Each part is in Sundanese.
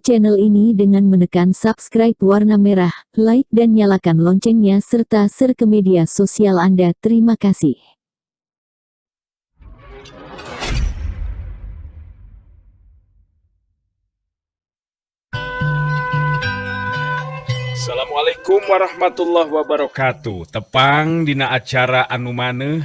channel ini dengan menekan subscribe warna merah, like dan nyalakan loncengnya serta share ke media sosial Anda. Terima kasih. Assalamualaikum warahmatullahi wabarakatuh. Tepang dina acara anu maneh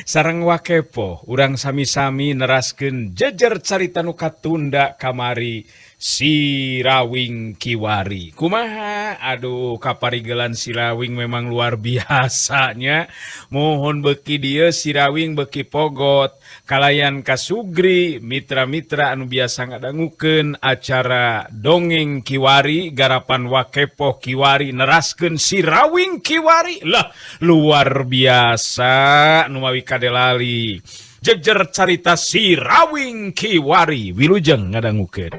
sareng wakepo urang sami-sami neraskeun jejer carita nu katunda kamari si Rawing Kiwari. Kumaha? Aduh, kaparigelan si Rawing memang luar biasanya. Mohon beki dieu si Rawing beki pogot kalayan kasugri mitra-mitra anu biasa ngadangukeun acara dongeng Kiwari garapan wakepo Kiwari neraskeun si Rawing Kiwari. Lah, luar biasa nu mawi kadelali. Jejer carita si Rawing Kiwari wilujeng ngadangukeun.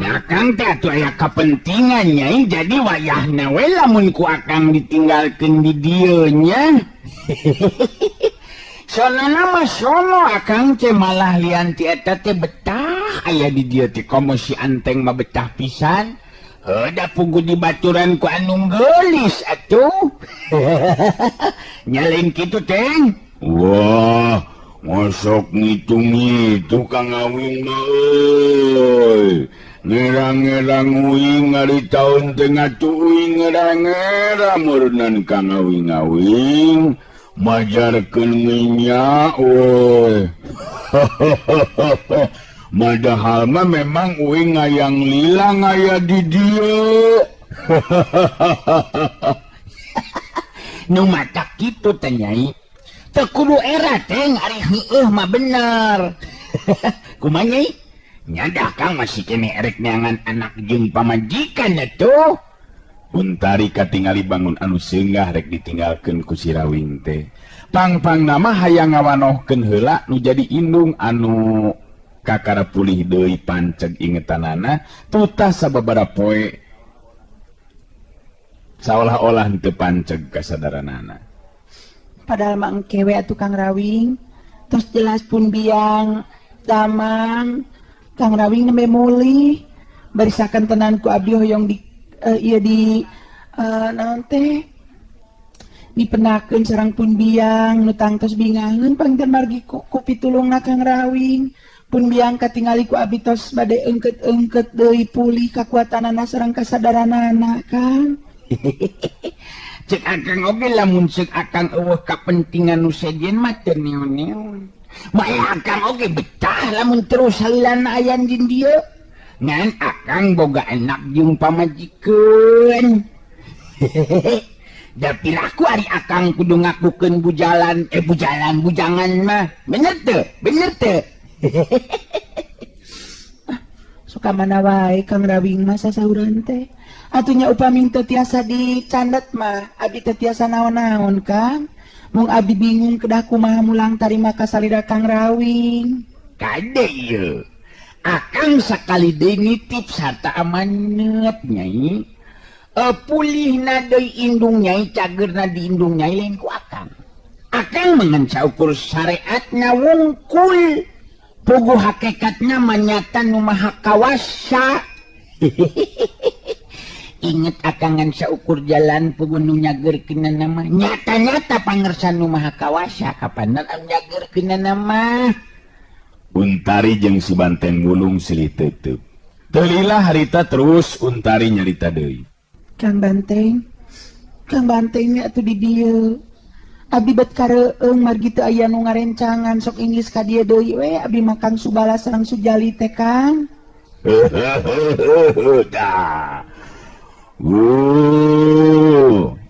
Akang teh atuh aya kepentingannya, jadi wayahna we lamun ku akang ditinggalkeun di dieu nya. Soalna mah sono akang teh malah lian ti eta teh betah aya di dieu teh, komo si Anteng mah betah pisan. Da pugu di baturan ku anu geulis atuh. Nyalain kitu teh. Wah, mosok ngitung-ngitung Kang Awing mah euy. Ngerang-ngerang uing ngari tahun tengah tu uing ngerang-ngerang merenan Kang Awing-awing majarkeun minyak woi. Madahal mah memang uing ngayang lila ngaya di dieu. Nu matak kitu teh Nyai. Teu kudu era teh ari heueuh mah bener. Kumaha Nyai? Nyadah Kang masih kene erek neangan anak jeung pamajikan atuh. Untari katingali bangun anu seunggah rek ditinggalkeun ku si Rawing teh. Pang-pang nama hayang ngawanohkeun heula nu jadi indung anu kakara pulih deui panceg ingetanana tutah sababaraha poe saolah-olah henteu panceg kasadaranana. Padahal mah engke we atuh Kang Rawing. Terus jelas pun biang damang Kang Rawing nembe mulih barisakan tenan ku abdi hoyong di ieu di naon teh dipenakeun sareng pun biang nu tangtos bingangeun pangeutan margi ku pitulungna Kang Rawing. Pun biang katingali ku abdi tos bade eungkeut deui pulih kakuatanana sareng kasadaranana Kang. Cek akang oge lamun ceuk akang eueuh kapentingan nu sejen mah teu neon-neon. Maya akang oge betah lamun terus salilana ayan di dieu. Ngan akang boga anak jeung pamajikeun. Da pilaku ari akang kudu ngakukeun bujalan bujangan mah. Bener teu? Bener teu? Suka mana wae Kang Rawing mah sasahuran teh. Atunya upami teu tiasa dicandet mah abdi teu tiasa naon-naon Kang. Mung abdi bingung kedah kumaha mulang tarima kasalira Kang Rawing. Kade ieu. Akang sakali deui nitip sarta amanet Nyai. Pulihna deui indung Nyai, cageurna di indung Nyai lain ku akang. Akang mengan saukur syariatna wungkul. Puguh hakikatna manyatan nu maha kawasa. Inget akangan saukur jalan pugun nu nyageurkeun nama nyata-nyata pangersan nu maha kawasa kapanan anu nyageurkeun nama. Untari jeung si Banteng Wulung silih teuteub. Teu lila harita terus Untari nyarita deui. Kang Banteng nya atuh di dieu. Abdi bet kareueung margi teu aya nu ngarencangan sok ingis ka dieu deui we abdi makan subala sareng Sujali teh Kang. Dah.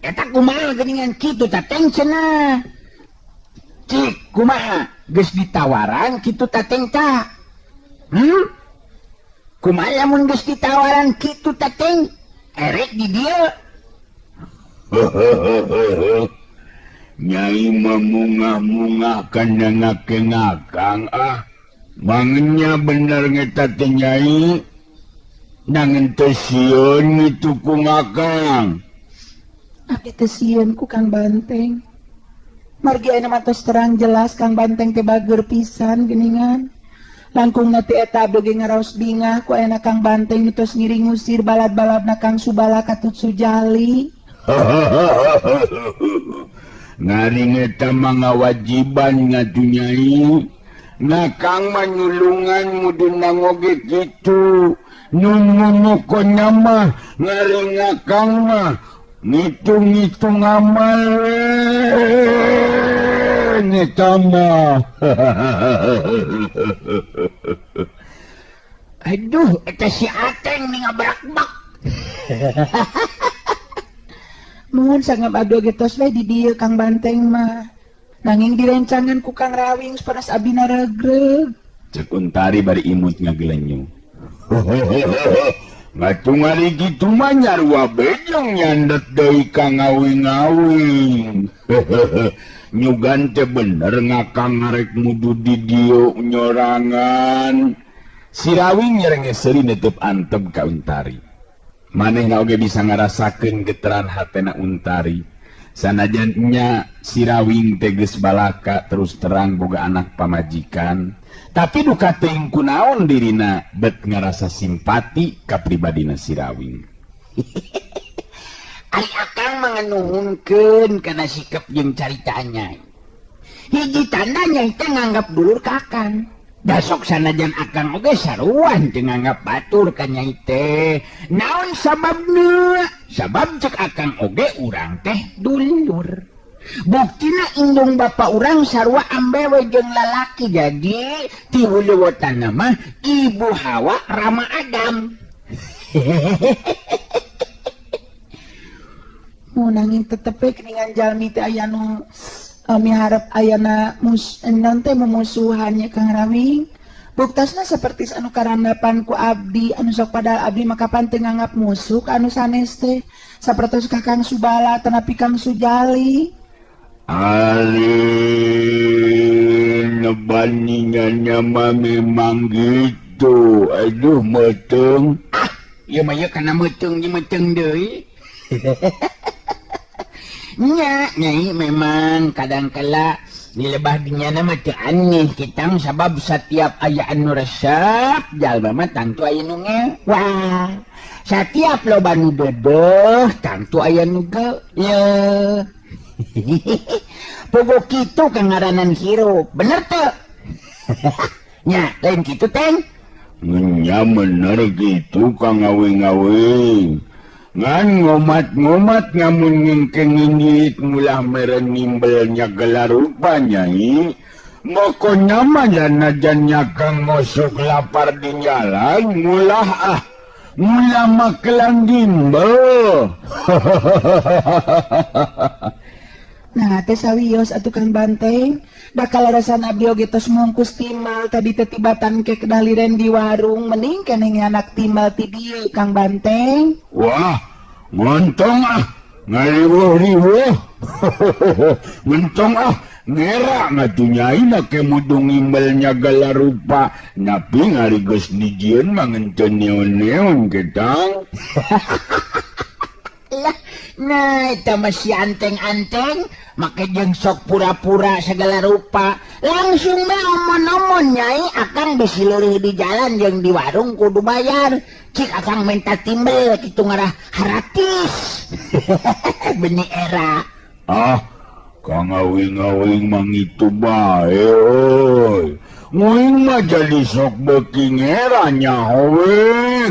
eta kumaha geuningan kitu tateng cenah. Cik kumaha geus ditawaran kitu tateng tah. Kumaha lamun geus ditawaran kitu tateng erek di dieu. Nyai mamungah-mungah kana ngakeng-ngakang Mangenya bener ngeta teh Nyai. Nangen teh sieun itu ku ngakang. Abdi teh sieun ku Kang Banteng. Margi ayeuna mah tos terang jelas Kang Banteng teh bager pisan geuningan. Langkungna teh eta abdi ge ngaraos bingah ku ayeuna Kang Banteng tos ngiring ngusir balad-baladna Kang Subala ka Tut Sujali. Ngaring eta mah ngawajiban ngatu Nyai. Ngakang mah nyulungan muduna ngoge kitu. Numunukonnya mah ngaring ngakang mah ngitung-ngitung amal eta mah. Aduh, eta si Ateng nih ngabrak-bak. Mohon sangat abdi ge tos we di dieu Kang Banteng mah. Nanging direncangan ku Kang Rawing saparas abdi naregreg. Cek Untari bari imut ngagelenyung. Ngatungari kitu mah nyarua bejong nyandet deui ka ngawing-ngawing. Nyugan teh bener ngakang ngarek mudu di dieu nyorangan. Si Rawing nyerenge seuri netep antep ka Untari. Manehna oge bisa ngarasakeun getaran hatena Untari. Sanajan nya si Rawing teh geus balaka terus terang boga anak pamajikan. Tapi duka teuing kunaon dirina bet ngarasa simpati ka pribadina si Rawing. Ari akang manganuhunkeun kana sikap jeung caritanya. Hiji tandanya teh nganggap dulur ka akang. Dasok sanajan akang oge saruan teu nganggap batur ka nyai teh. Naon sababna? Sabab cek akang oge urang teh dulur. Buktina indung bapak urang sarua ambewe jeung lalaki jadi ti huluwetanna mah Ibu Hawa Rama Adam. Mau nanging tetep we keningan jalmi teh aya nu miharep ayana naon teh mumusuhannya Kang Rawing. Buktasna seperti anu karandapan ku abdi anu sok padahal abdi mah kapan teu nganggap musuh ka anu sanes teh. Sapertos ka Kang Subala tanapi Kang Sujali. Nebandingannya mah memang gitu. Aduh meteng. Ieu mah ye kana meuteng deui. Nya, Nyai memang kadangkala di lebah dinyana mah teu aneh kitang sabab setiap aya anu resep jalma mah tangtu aya nu ngewah. Setiap loba nu dedeh tangtu aya nu geuleuh. Pogo kitu kang ngaranan hirup, bener teu? Nya, lain kitu teng. Nya bener gitu Kang ngawing-ngawing. Ngan ngomat-ngomat ngamun ngengkengin nyirit mulah meren nimbelnya gelar rupa Nyai. Moko nyaman najan nyakang ngosok lapar di jalan mulah makelang gimbel. Nah teh sawios atuh Kang Banteng. Da kalarasan abdi oge tos mungkus timal tadi teh tibatan ke kedaliren di warung mending keneh anak timal ti dieu Kang Banteng. Wah, ngontong ngariwuh-riwuh. Ngontong ngera ngatu Nyai na ke mudung imbelnya gala rupa. Napi ngari geus dijieun mah ngeunteu neon-neon gedang. Nah, eta mah si anteng-anteng make jeung sok pura-pura segala rupa. Langsung mah omon-omon Nyai akang bisi leureung di jalan jeung di warung kudu bayar. Cik akang minta timbel kitu ngarah haratis. Benih era. Kang ngawing-ngawing mang itu bae oi. Nguing mah jadi sok beuki ngera nyaho we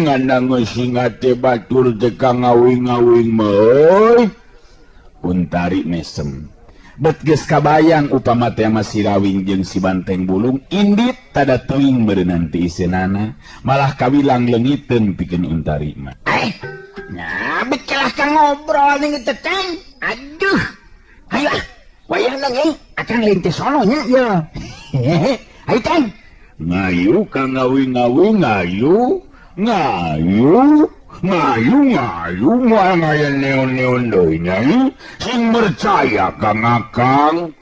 ngana ngeusingat teh batur teh Kang ngawing-ngawing mah oi. Untari mesem. Bet geus kabayang upama teh si Rawing jeung si Banteng Bulung indit tada teuing meureunan ti iseunana malah kawilang leungiteun pikeun Untari mah. Nah, betkelah kang ngobrol nih teteng. Aduh, ayo wayang nang akan lintis sononya ya. Ayo teng. Ngayu kang ngawi ngayu. Ngayu moal ngayan neon deui nyai. Sing percaya kang akang.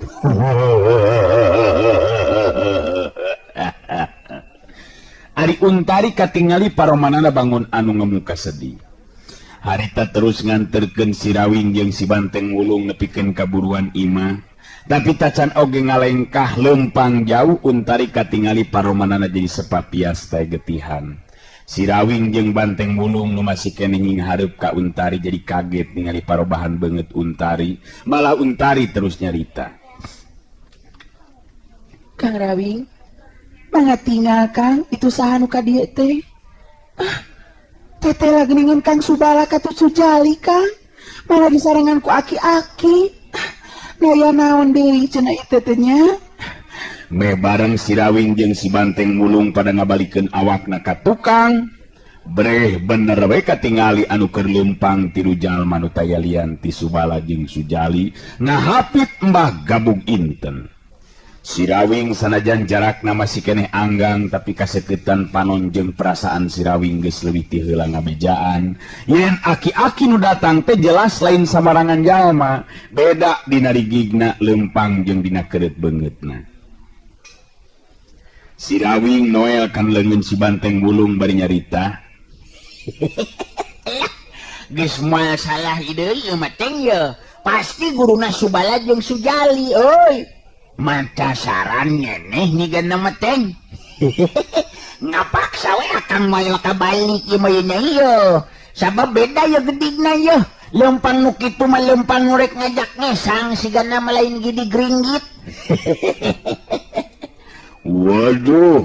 Ari Untari katingali paromanana bangun anu ngemuka sedih. Harita terus nganterkeun si Rawing jeung si Banteng Wulung nepikeun kaburuan imah. Tapi tacan oge ngalengkah lempang jauh Untari katingali paromanana jadi sepapias teh getihan. Si Rawing jeung Banteng Wulung nu masih keneh hareup ka Untari jadi kaget ningali parobahan beungeut Untari. Malah Untari terus nyarita. Kang Rawing, mangga tinggal Kang, itu saha nu ka dieu teh. Teteh lagi ningin Kang Subala katu Sujali Kang, malah disarengan ku aki-aki. Naya naon deui cenah ieu teh nya. Me bareng si Rawing jeung si Banteng Wulung pada ngabalikeun awakna ka tukang. Breh bener we katingali anu keur leumpang tilu jalma nu taya lian ti Subala jeung Sujali ngahapit Mbah Gabug Inten. Si Rawing sanajan jarakna masih keneh anggang tapi kaseketan panon jeung perasaan si Rawing geus leuwih ti heula ngabejaan. Yen aki-aki nu datang teh jelas lain samarangan jalma, beda dina rigigna leumpang jeung dina keureut beungeutna. Si Rawing noel kan leungeun si Banteng Wulung bari nyarita. Geus moal salah deui ieu mah teh ye. Pasti guruna Subala jeung Sujali euy. Mata saran nyeneh nigana mah teh. Ngapaksa we akang moal kabalik ieu mah ye. Sabab beda ya gedigna ye. Lempang nu kitu mah lempang nu rek ngajak ngesang sigana mah lain gidi gringgit. Waduh,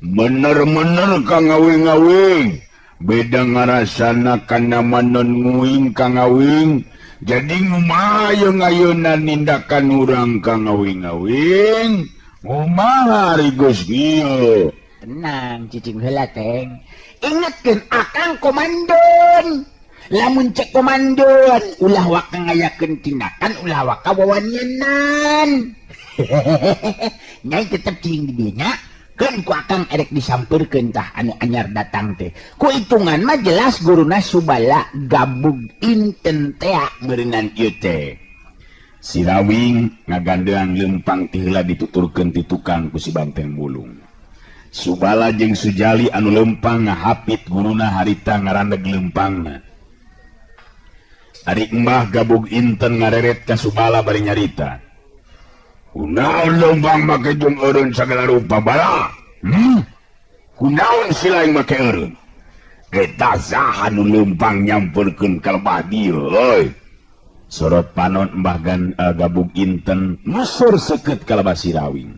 bener-bener Kang Ngawing. Beda ngarasana kana manon nguing Kang Ngawing. Jadi ngumaha yang ayeuna nindakan urang Kang Ngawing. Ngumaha ari geus kieu? Tenang cicing heula teng. Ingatkeun akang komandon. Lamun cek komandon ulah waka ngayakeun tindakan ulah waka wawanyenan. Nyai tetep cing di dieu nya. Keun ku akang erek disampeurkeun tah anu anyar datang teh. Ku hitungan mah jelas guruna Subala Gabug Inten teh meureunan ieu teh. Si Rawing ngagandean leumpang ti heula dituturkeun ti tukang ku si Banteng Wulung. Subala jeung Sujali anu leumpang ngahapit guruna harita ngarandeg leumpangna. Ari Mbah Gabug Inten ngareret ka Subala bari nyarita. Kunaon leumpang make jeung eureun sagala rupa bala? Kunaon si laing make eureun? Eta saha nu leumpang nyampeurkeun ka lebah dieu euy? Sorot panon Mbah Gabug Inten musur seukeut ka lebah si Rawing.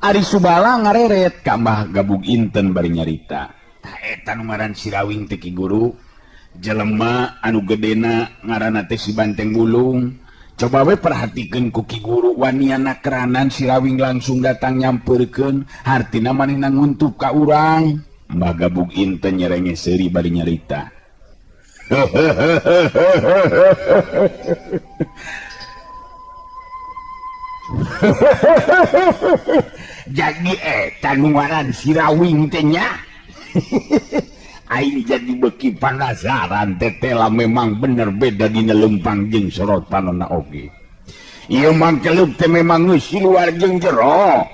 Ari Subala ngareret ka Mbah Gabug Inten bari nyarita. Tah eta nu ngaran si Rawing teh Ki Guru. Jelema anu gedena ngaranna teh si Banteng Wulung. Coba we perhatikeun ku Ki Guru waniana keranan si Rawing langsung datang nyampeurkeun hartina manehna nguntup ka urang. Mbah Gabug Inten nyerenge seuri bari nyarita. Jadi eta nu ngaran si Rawing teh nya. Aing jadi beki panasaran tetela memang bener beda dina leumpang jeung sorot panonna oge. Ieu mangkeleup teh memang geus luar jeung jero.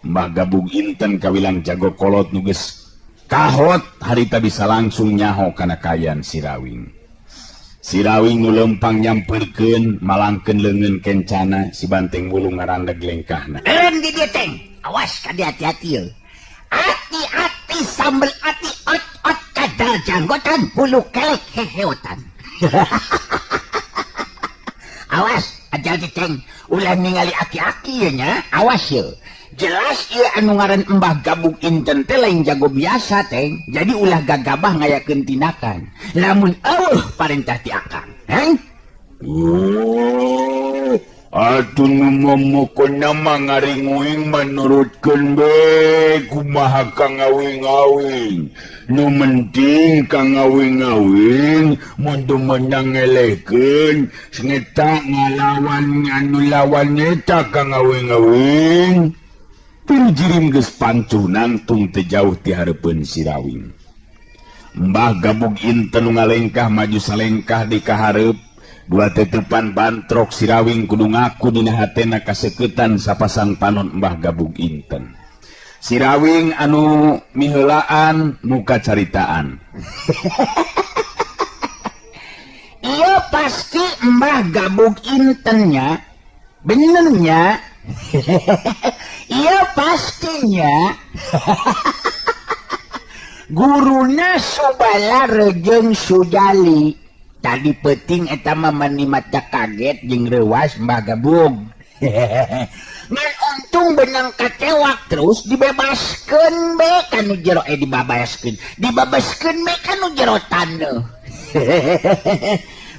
Mbah Gabug Inten kawilang jago kolot nu geus kahot harita bisa langsung nyaho kana kayan si Rawing. Si Rawing nu leumpang nyampeurkeun malangkeun leungeun kencana si Banteng Wulung ngarandeg lengkahna. Eureun di dieu teh. Awas ka hati-hati ye. Hati-hati sambel ati ot kadal janggotan bulu kelek heheotan. Awas ajal diteng ulah ningali aki-aki ye nya. Awas ye. Jelas ieu anu ngaran Mbah Gabug Inten teh lain jago biasa teh. Jadi ulah gagabah ngayakeun tindakan. Lamun eueuh parentah ti akang. Atuh nu momokon nama ngaring-uing manurutkeun be kumaha kang ngawing-ngawing. Nu menting kang ngawing-ngawing mun menang ngelehkeun ngeta ngalawan anu lawan eta kang ngawing-ngawing. Pijirim geus pancunan tung teu jauh ti hareupeun si Rawing. Mbah Gabug Inten ngalengkah maju salengkah di kahareup. Dua tetepan bantrok si Rawing kudu ngaku dina hatena kaseuketan sapasang panon Mbah Gabug Inten. Si Rawing anu miheulaan muka caritaan. Iya pasti Mbah Gabug Intennya benernya. Iya pastinya. Guruna Subala Rejeng Sudali. Tadi penting eta mah mani maca kaget jeung reuas Mbah Gabug. Ngan untung benang katewak terus dibebaskeun be kanu jero dibabaskeun be kanu jero taneuh.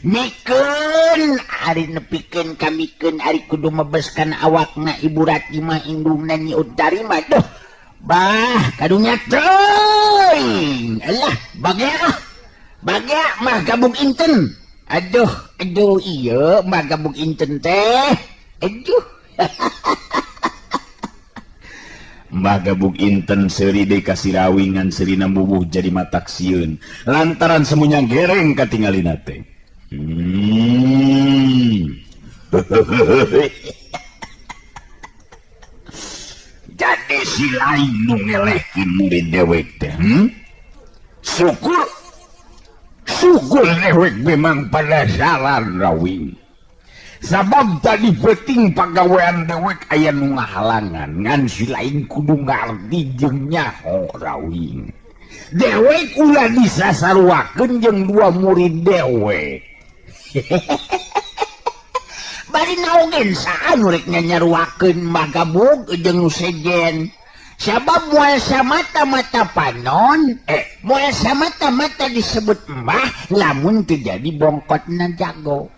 Mikeun ari nepikeun kamikeun ari kudu mebeskan awakna Ibu Rati mah indungna Nyi Utari mah duh. Bah kadunya teuing. Alah Bagya Mbah Gabug Inten. Aduh iya Mbah Gabug Inten teh. Aduh. Mbah Gabug Inten seuri deui ka si Rawing ngan seurina bubuh jadi matak sieun lantaran semuanya gereng katinggalina teh. Jadi si lain nu ngelehkeun murid dewek teh. Syukur dewek memang pada saran Rawing. Sabab tadi penting pagawean dewek aya nu ngahalangan ngan si lain kudu ngarti jeung nyaho Rawing. Dewek ulah disasaruakeun jeung dua murid dewek. Bari naogen saan urek nyaruakeun Mbah Gabug jeung nu sejen. Sabab moal samata-mata panon, moal samata-mata disebut mbah lamun teu jadi bongkotna jago.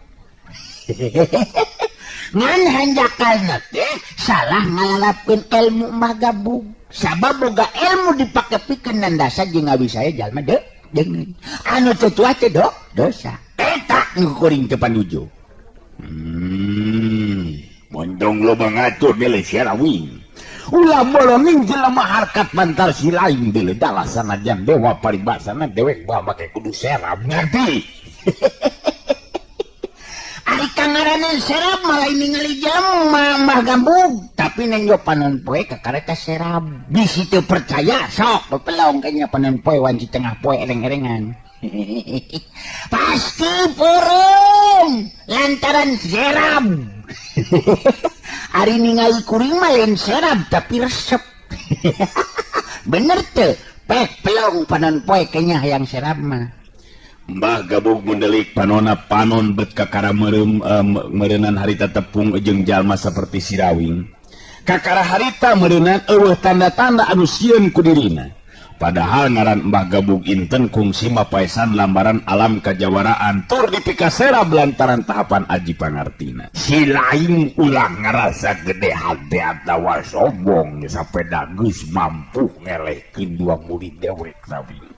Ngan hanjakalna teh salah ngalalapkeun ilmu Mbah Gabug. Sabab boga ilmu dipake pikeun nandasa jeung ngabisaya jalma jeung anu teu tua teh dosa. Eta nu kuring teu panuju. Mondong loba ngatur bele si Rawing. Ulah bolongin jelema harkat bantar si lain bele dalah sanajan dewa paribasana dewek bae make kudu serab ngerti. Ari kangaranan serab malah ningali jelema Mbah Gabug tapi nengjo panon poe kakareta serab. Bisi teu percaya sok bepelong kayaknya panon poe wanci tengah poe ereng-erengan. Pasti purung lantaran serab. Ari ningali kuring mah lain serab tapi resep. Bener teu pek pelong panon poe kenya hayang serab mah. Mbah Gabug mendelik panona panon bet kakara meureunnan harita tepung jeung jalma saperti si Rawing. Kakara harita meureunnan eueuh tanda-tanda anu sieun ku dirina. Padahal ngaran Mbah Gabug Inten kungsi mapaesan lambaran alam kajawaraan tur dipikasera lantaran tahapan aji pangartina. Si lain ulah ngerasa gede hati atawa sombong sampai dagus mampu ngelehkeun dua murid dewek Rawing.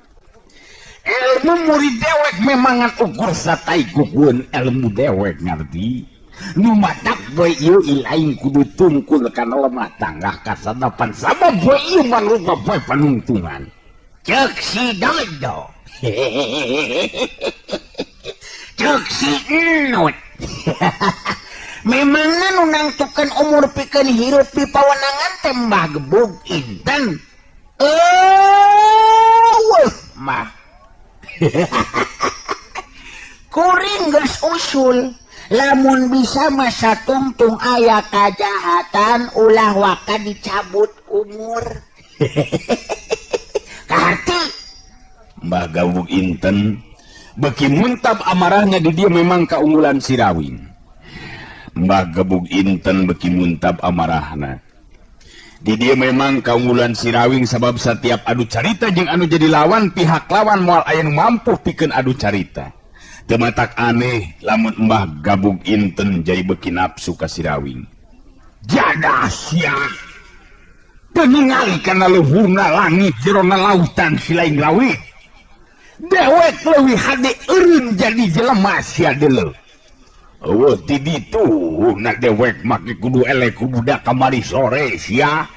Ilmu murid dewek memangan ukur satai kukueun ilmu dewek ngerti. Nu matak boy ieu ilaing kudu tungkul kana lemah tanggah kasadapan sabab boy ieu mangrupa boy panungtungan. Cek si dodo. Cek si enut. Memangna nu nangtukeun umur pikeun hirup pipawenangan teh Mbah Gabug Inten. Mah. Kuring geus usul. Lamun bisa masa tungtung aya kajahatan ulah waka dicabut umur. Kahati Mbah Gabug Inten beki muntab amarahnya di dia memang keunggulan si Rawing. Mbah Gabug Inten beki muntab amarahna di dia memang keunggulan si Rawing sabab setiap adu carita jeung anu jadi lawan pihak lawan moal aya nu mampu pikeun adu carita. Tematak aneh lamun Mbah Gabug Inten jadi beki nafsu ka Sirawing. Jadah sia. Penningali kana luhurna langit jerona lautan silaing lawit. Dewek leuwih hade eureun jadi jelema sia deuleu. Eueuh ti ditu na dewek make kudu elek ku budak kamari sore sia.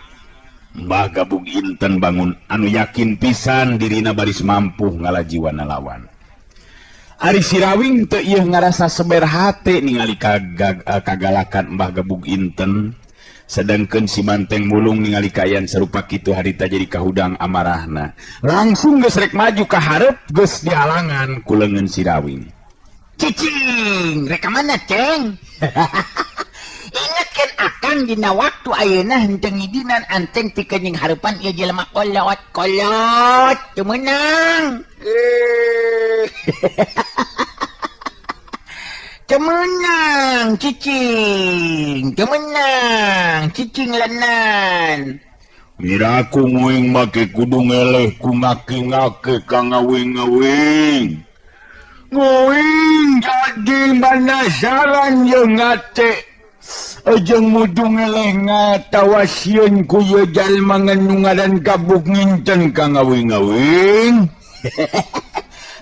Mbah Gabug Inten bangun anu yakin pisan dirina baris mampu ngalajiwan lawan. Ari Sirawing teu ieu ngarasa seber hate ningali kagalakan Mbah Gabug Inten. Sedangkan si Banteng Mulung ningali kayan serupa kitu harita jadi kahudang amarahna. Langsung geus rek maju ka hareup geus dihalangan ku leungeun Sirawing. Cicing, reka mana ceng? Ingatkan akan dina waktu ayeuna henteu ngidinan anteng ti keuning hareupan ieu jelema kolot teu meunang. Temenang cicing, temenang cicing lenan. Miraku nguing make kudu ngeleh ku ngake-ngake ka ngawing-ngawing. Nguing jadi manasaran ye ngate. Ejeng mudu ngeleh ngatawasieun ku ye jalma nganu ngaran Gabug Inten ka ngawing-ngawing.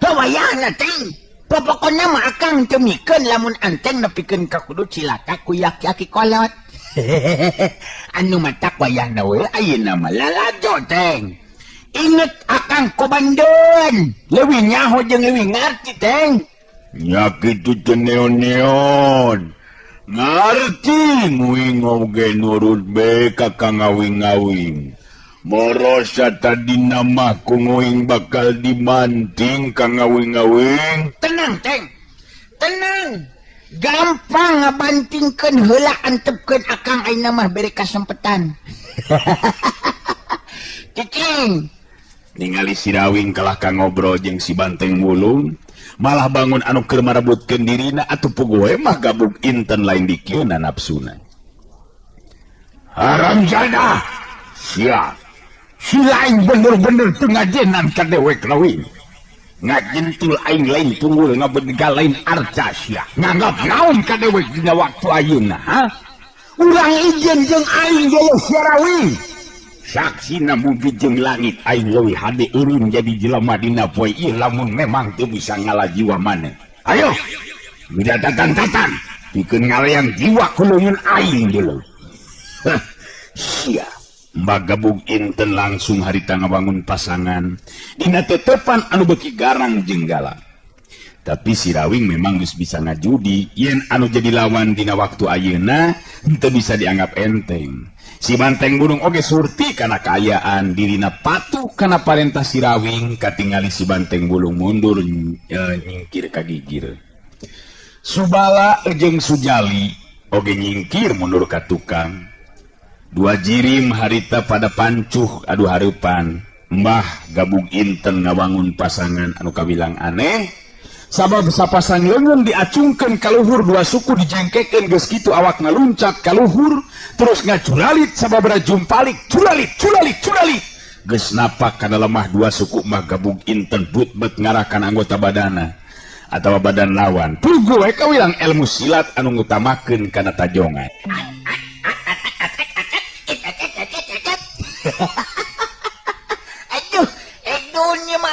Hawayahna teh. Pokoknya mah akang temikeun lamun anteng nepikeun ka kudu cilaka ku yaki-yaki kolot. Anu matak wayahna we ayeuna mah lalajo teng. Inget akang kobandeun, leuwih nyaho jeung leuwih ngarti teng. Nya kitu teh neon-neon. Ngarti nguing oge nurut bae ka ngawing-ngawing. Morosa tadi nama ku nguing bakal dibanting ka ngawing-ngawing. Tenang teng, tenang. Gampang ngabantingkeun heula antepkeun akang ayeuna mah bere kasempetan. Cicing. Ningali Sirawing kalah ka ngobrol jeung si Banteng Mulung, malah bangun anu keur marebutkeun dirina atuh puguh mah Gabug Inten lain dikieuna nafsuna. Haram jadah. Sia. Si lain bener-bener teu ngajenan ka dewek leuwih. Ngajentul aing lain tunggul ngabedega lain arca sia. Nganggap naon ka dewek dina waktu ayeuna, ha? Urang ijeun jeung aing gaya Sirawing. Saksina mugi jeung langit aing leuwih hade eureun jadi jelema dina poe ieu lamun memang teu bisa ngalajiwa maneh. Ayo. Midadatan-tatan pikeun ngalean jiwa ku leungeun aing deuleu. Sia. Mbah Gabug Inten langsung harita ngabangun pasangan dina tetepan anu beki garang jeung galak. Tapi Sirawing memang geus bisa ngajudi yen anu jadi lawan dina waktu ayeuna teu bisa dianggap enteng. Si Banteng Mulung oge surti kana kaayaan dirina patuh kana parentah Sirawing katingali si Banteng Mulung mundur nyingkir ka gigir. Subala jeung Sujali oge nyingkir mundur ka tukang. Dua jirim harita pada pancuh adu hareupan. Mbah Gabug Inten ngabangun pasangan anu kabilang aneh. Sabab sapasang leungeun diacungkeun ka luhur dua suku dijengkekeun geus kitu awak ngaluncat ka luhur terus ngaculalit sababaraha jumpalik culalit. Geus napak kana lemah dua suku Mbah Gabug Inten but-but ngarahkan anggota badana atawa badan lawan. Puguh we kawilang ilmu silat anu ngutamakeun kana tajongan. Aduh, dunia mah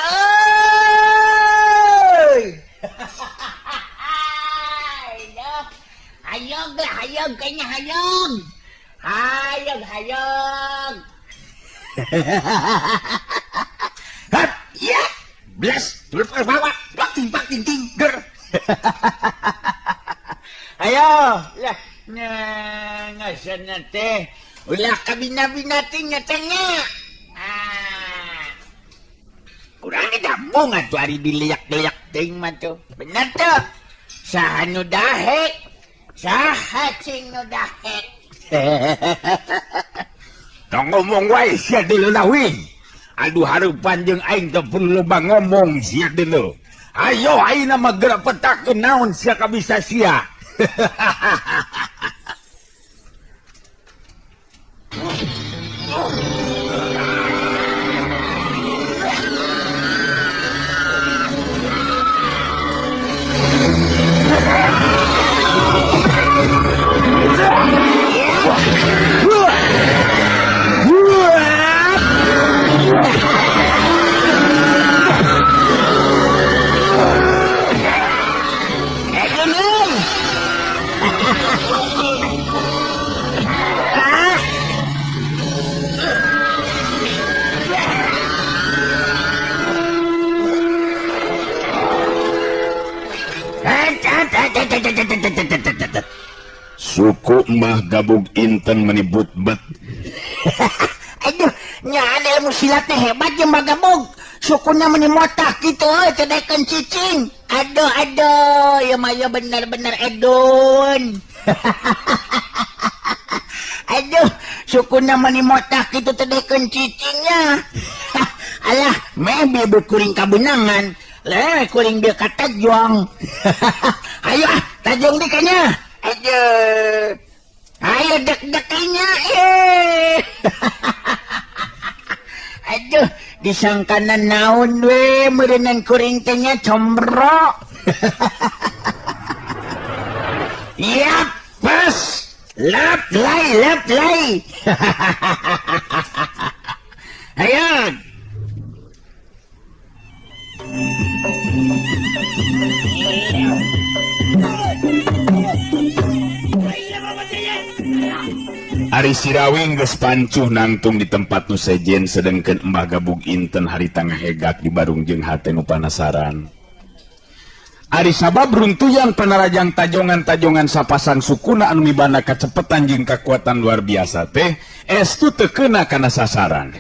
hayang kayaknya hayang. Hap, ya, belas, tulip bawa, bak ting ger. Ayo, lah, ngasana teh. Ulah kabina-bina tingnya tengnya. Kurang dambung atuh ari diliak-liak ting mah tuh. Bener tuh. Saha nu dahek? Saha cing nu dahek? Tong ngomong wae sia deuleu lawing. Aduh hareupan jeung aing teu perlu loba ngomong sia deuleu. Ayo ayeuna mah geura petakeun naon sia kabisa sia. suku Mbah Gabug Inten menibut bet. Aduh, nya ada ilmu silatnya hebat ya Mbak Gabug. Sukunya menimotak gitu, cedekan cicing. Aduh, ya Maya benar-benar edun. Aduh, sukunya menimotak gitu cedekan cicingnya. Alah, maybe berkuring kabunangan. Leh, kuring dia kata juang. Ayo, tajong dikanya. Ayo dek-dekanya. Aduh, disangkanan naon we merenang kuring tanya combro. Yap, pas. Lap lay. Ayo. Ari Sirawing geus pancuh nangtung di tempat nu sejen sedengkeun Mbah Gabug Inten hari tangah hegak di barung jeung hate nu panasaran. Ari sabab runtuyan panarajang tajongan-tajongan sapasang sukuna anu mibanda kacepetan jeung kakuatan luar biasa teh estu teu keuna kana sasaran.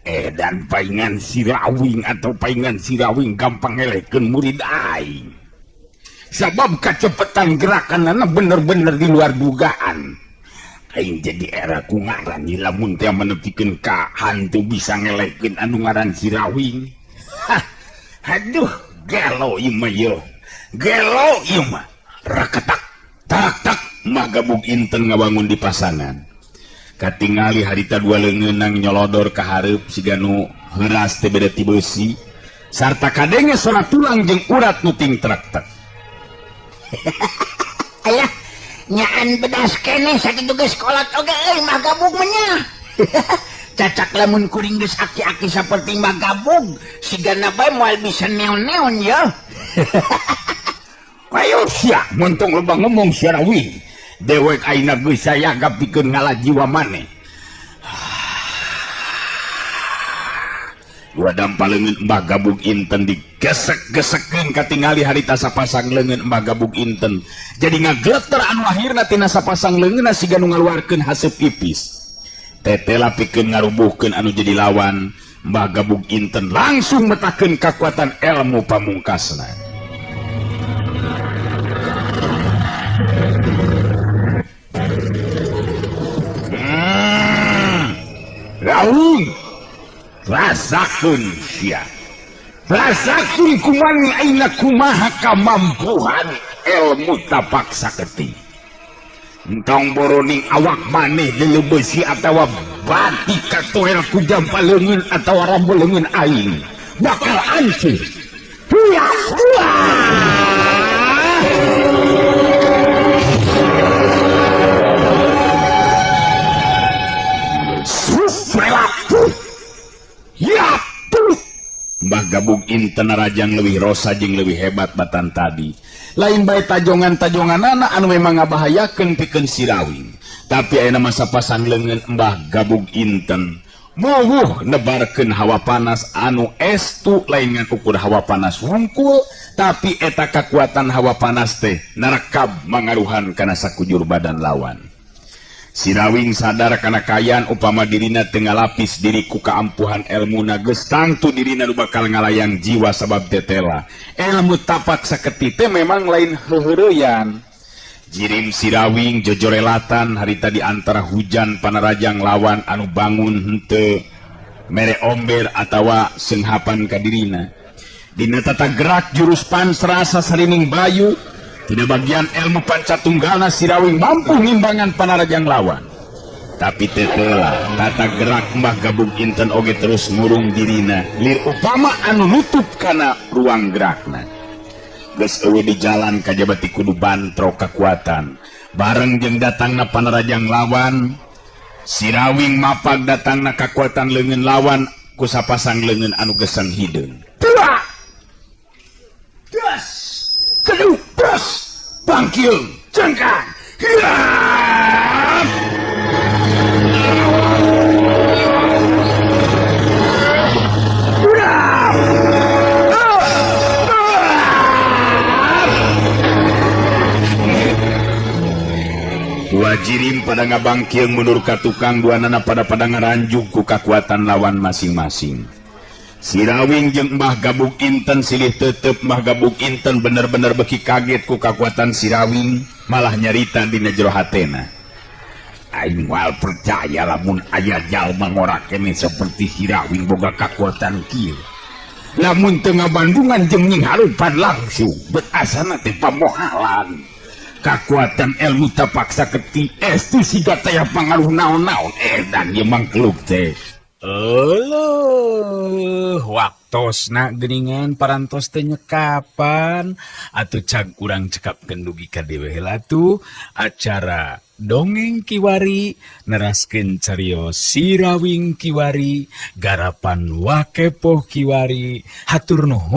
Dan paingan Sirawing atau paingan Sirawing gampang ngelekeun murid aing. Sabab kacepetan gerakanana bener-bener di luar dugaan. Aing jadi era ku ngaran lamun teh menepikeun ka hantu bisa ngelekeun anu ngaran Sirawing. Aduh, gelo ieu mah yo. Gelo ieu mah. Raketak, tak Mbah Gabug Inten ngabangun di pasangan. Katingali harita dua leungeunang nyolodor ka hareup siga nu heuras teh beda ti beusi sarta kadenge sora tulang jeung urat nu ting trak-trak. Alah, nyaan bedas kene sakitu geus kolot oge euy Mbah Gabug mah nya. Cacak lamun kuring geus aki-aki saperti Mbah Gabug, sigana bae moal bisa neon-neon ya. Ayo sia, montong loba ngomong Sirawing. Dewek aina geus saya gapikeun ngalah jiwa maneh. Dua dampal leungeun Mbah Gabug Inten digesek-gesekeun katingali harita sapasang leungeun Mbah Gabug Inten. Jadi ngagleter anu akhirna tina sapasang leungeunna siga nu ngaluarkeun haseup pipis. Tetela pikeun ngarubuhkeun anu jadi lawan, Mbah Gabug Inten langsung metakeun kakuatan ilmu pamungkasna. Rawing rasakeun sia. Rasakeun kumaha aina kumaha kamampuan ilmu tapak saketi. Entong boroning awak maneh lelebeusi atawa bati katoel ku jampal leungeun atawa rambul leungeun aing bakal hancur. Mbah Gabug Inten rajang leuwih rosa jeung leuwih hebat batan tadi. Lain bae tajongan-tajonganana anu memang ngabahayakeun pikeun Sirawing. Tapi ayeuna masa pasang leungeun Mbah Gabug Inten muwuh nebarkeun hawa panas anu estu lain ngan ukur hawa panas wungkul, tapi eta kakuatan hawa panas teh narekab mangaruhan kana sakujur badan lawan. Sirawing sadar kana kayaan upama dirina teu ngalapis diri ku kaampuhan elmuna geus tangtu dirina nu bakal ngalayang jiwa sabab tetela. Ilmu tapak saketi teh memang lain heureureuyan. Jirim Sirawing jojorelatan harita di antara hujan panarajang lawan anu bangun henteu mere omber atawa seunghapan ka dirina. Dina tata gerak jurus pansrasa sarining bayu tina bagian ilmu pancatunggalna Sirawing mampu ngimbangan panarajang lawan. Tapi tetela tata gerak Mbah Gabug Inten oge terus ngurung dirina lir upama anu nutup kana ruang gerakna. Geus eueuh di jalan kajabati kudu bantro kakuatan. Bareng jeung datangna panarajang lawan, Sirawing mapag datangna kakuatan leungeun lawan ku sapasang leungeun anu gesang hideung. Teuak! Das! Keduk! Das! Bangkil! Cengkang! Hiap! Prajirim pada ngabangkieu mundur ka tukang duanana pada ngaranjuk ku kakuatan lawan masing-masing. Si Rawing jeung Mbah Gabuk Inten silih tetep Mbah Gabuk Inten bener-bener beki kaget ku kakuatan si Rawing, malah nyarita dina jero hatena. Aing moal percaya lamun aya jalma ngorakene seperti si Rawing boga kakuatan kieu. Lamun teu ngabandungan jeung nying harupan langsung, bet asana teh pamohalan. Kakuatan ilmu tapaksa keti estu siga teh pangaruh naon-naon edan ieu mangkluk teh. Waktosna geuningan parantos teh nyekapan atuh cag urang cekapkeun dugi ka dewe heula tuh acara dongeng kiwari neraskeun carios si Rawing kiwari garapan Wakepoh kiwari hatur nuhun.